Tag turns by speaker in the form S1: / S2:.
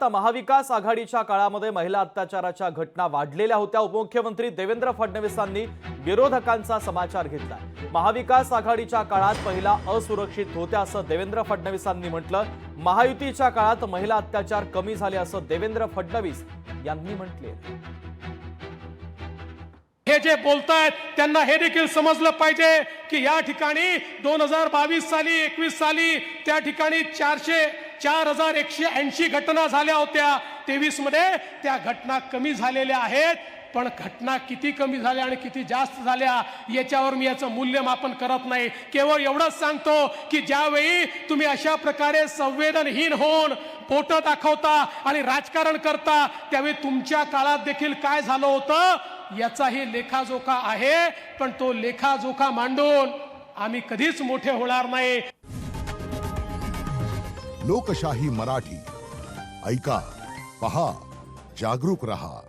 S1: आता महाविकास आघाडीच्या काळामध्ये महिला अत्याचाराच्या घटना वाढलेल्या होत्या। उपमुख्यमंत्री देवेंद्र फडणवीसांनी विरोधकांचा समाचार घेतला। महाविकास आघाडीच्या काळात महिला असुरक्षित होत्या असं देवेंद्र फडणवीसांनी म्हटलं। महायुतीच्या काळात महिला अत्याचार कमी झाले असं देवेंद्र फडणवीस यांनी म्हटले।
S2: हे जे बोलतायत त्यांना हे देखील समजलं पाहिजे की या ठिकाणी 2022 साली 21 साली त्या ठिकाणी 4180 घटना झाल्या होत्या। 23 मध्ये त्या घटना कमी झालेल्या आहेत, पण घटना किती कमी झाल्या आणि किती जास्त झाल्या याच्यावर मी याचं मूल्यमापन करत नाही। केवळ एवढंच सांगतो की ज्यावेळी तुम्ही अशा प्रकारे संवेदनहीन होऊन बोट दाखवता आणि राजकारण करता त्यावेळी तुमच्या काळात देखील काय झालं होतं याचाही लेखाजोखा आहे, पण तो लेखाजोखा मांडून आम्ही कधीच मोठे होणार नाही।
S3: लोकशाही मराठी ऐका, पहा, जागरूक रहा।